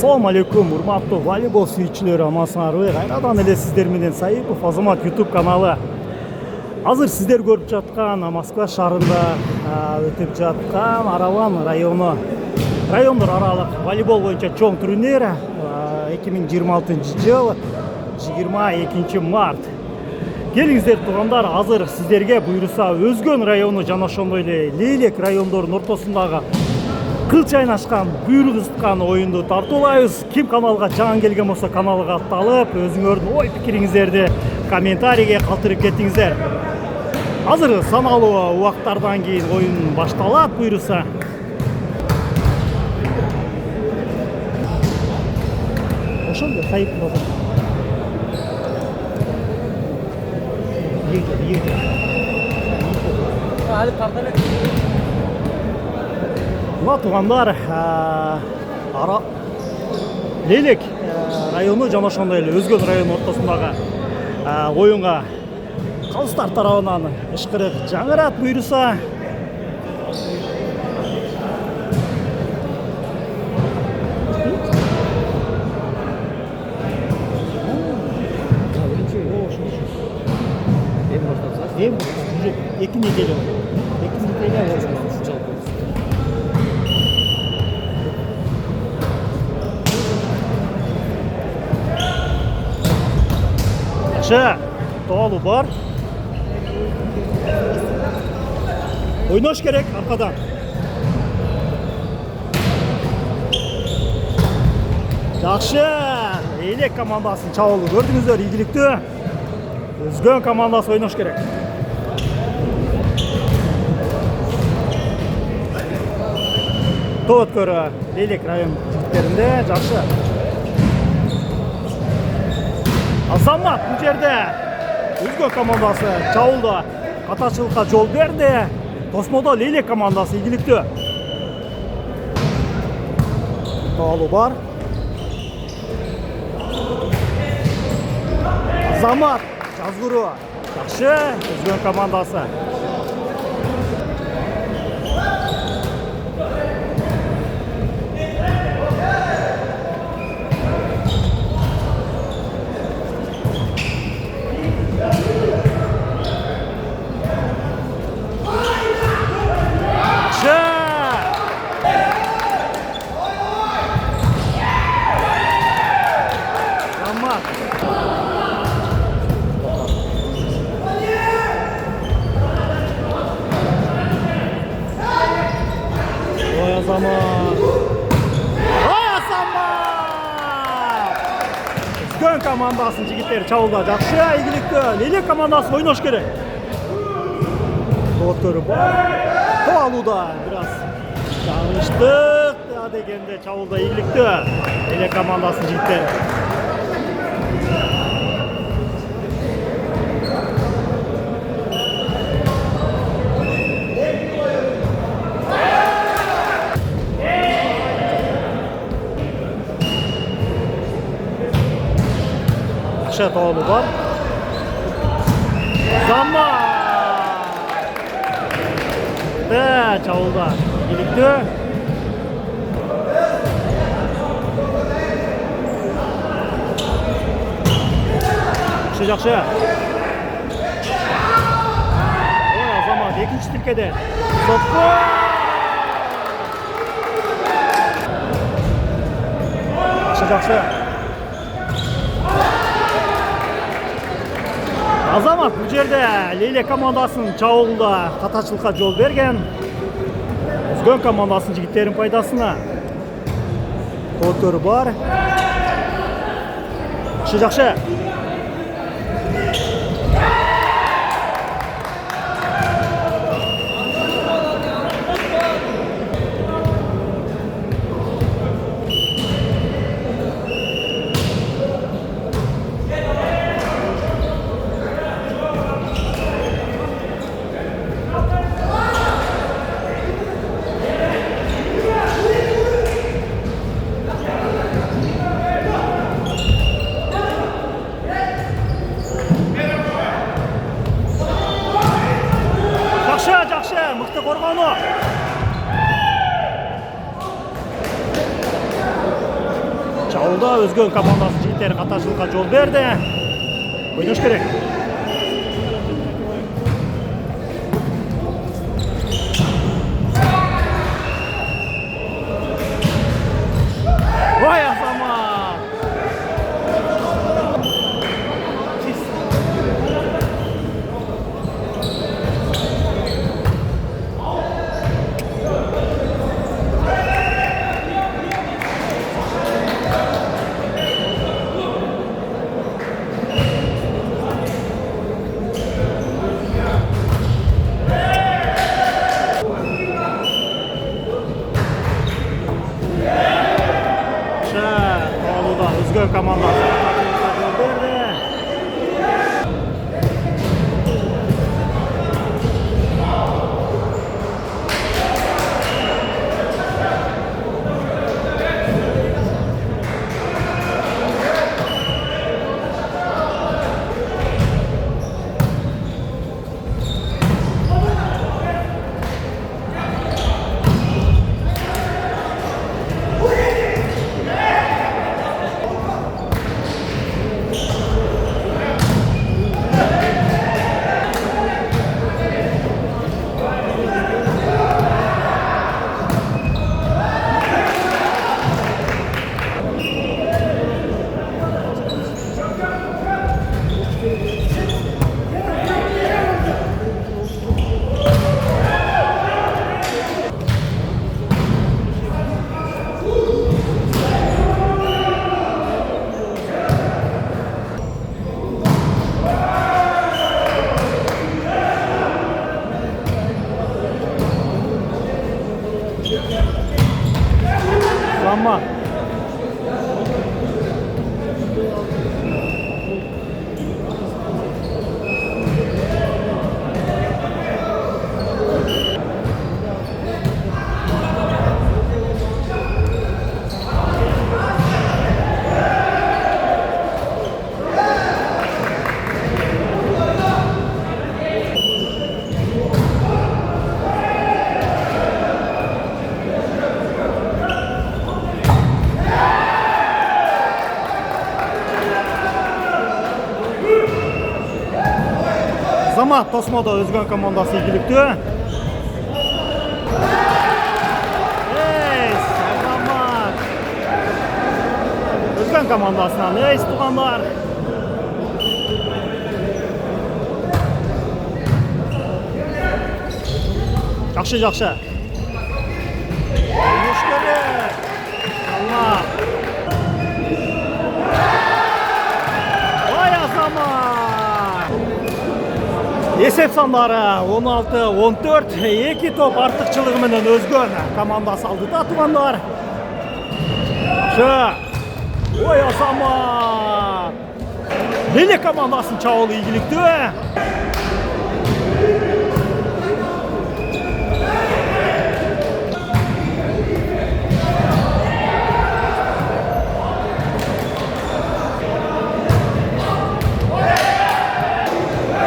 Assalamu alaikum, урматтуу волейбол сүйүүчүлөрү, амансыңарбы? Кайрадан эле сиздер менен Саипов Азамат YouTube каналы. Азыр сиздер көрүп жаткан Москва шаарында өтүп жаткан Араван райондор аралык волейбол боюнча чоң турнир 2026 жыл 22 март. Келиңиздер туугандар, азыр сиздерге буйруса Өзгөн району жана ошондой эле Лейлек райондорунун ортосундагы кыл чайнашкан, буйрук ысыткан оюнду тартуулайбыз. Ким каналга жаңы келген болсо каналга атталып, өзүңөрдүн ой пикириңиздерди комментарийге калтырып кетиңиздер. Азыр саналуу убакыттардан кийин оюн башталат буйруса. Ошондо сайып болот. Мына туугандар, Лейлек району жана ошондой эле Өзгөн районунун ортосундагы оюнга калыстар тарабынан ышкырык жаңырат буйруса. Эки неделе. Тоолу бар. Ойнош керек аркадан. Жакшы. Лейлек командасын чабуулу көрдүңүздөр, ийгиликтүү. Өзгөн командасы ойнош керек. Тоот көрө Лейлек район жигиттеринде жакшы. Азамат бул жерде Өзгөн командасы чабуулда катачылыкка жол берди. Тосмодо Лейлек командасы ийгиликтүү. Тоолу бар. Азамат жазгыруу жакшы. Өзгөн командасы. Өзгөн командасынын жигиттери чабуулда жакшы, ийгиликтүү. Лейлек командасы ойнош керек. Тооттору бар. Тоолуда бир аз жаңылыштык дегенде чабуулда ийгиликтүү. Лейлек командасынын жигиттери. Тоолу бар. Замма. Чабуулда ийгиликтүү. Жакшы. Азамат экинчи тилкеде. Сотко. Жакшы. Азамат бул жерде Лейлек командасынын чабуулда катачылыкка жол берген. Өзгөн командасынын жигиттеринин пайдасына. Тооттору бар. Жакшы. Çağılda Özgün komandası jigitleri katашılıkka jol berdi. Oynaş керек. Vay azama. Çağılda Özgün komandası katashılıkka jol berdi. Ama Zama Tosmo'da Özgün komandası ilgilikti. Zama Özgün komandasından tuğanlar. Жақшы. Oynuş керек. Zama. Vay azama. Esep sanları 16-14, 2 top артықшылығы менен Özgün командасы алдыда туғандар. Ой азама. Леле командасын чабуы ийгиликтүү.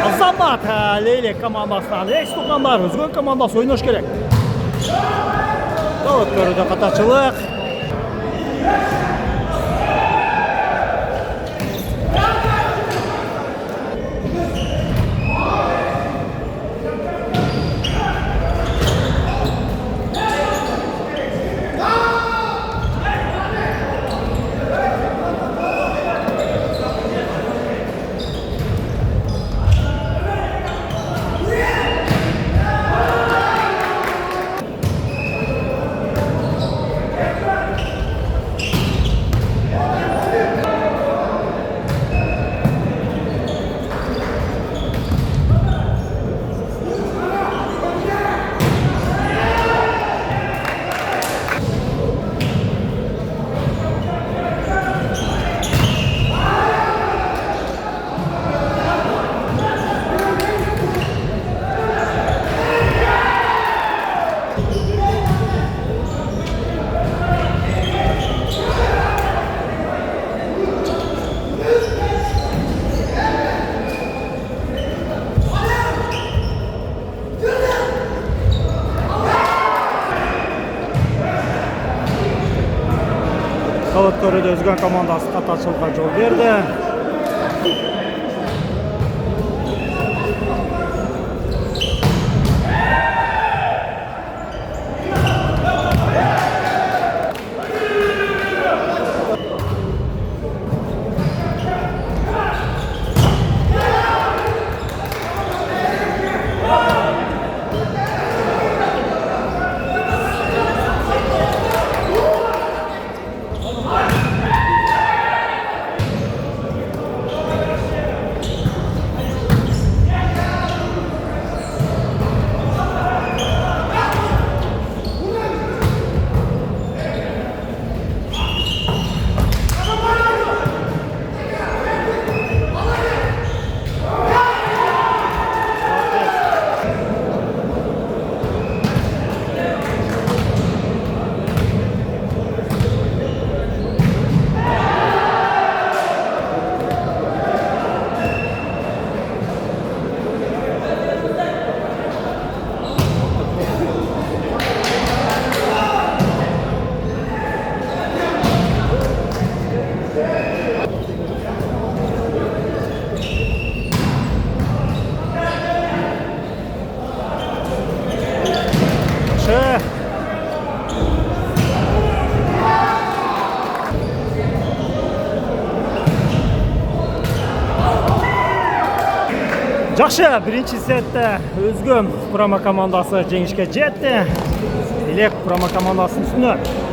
Azamат Leylek komandasынан туғандар. Özgün komandасы ойнаш керек. Өткөрүүдө катачылык. өткөрүүдө Өзгөн командасы катачылыкка жол берди. Жақсы, бірінші сетте Өзгөн құрама командасы жеңішке жетті. Елек құрама командасының үстіне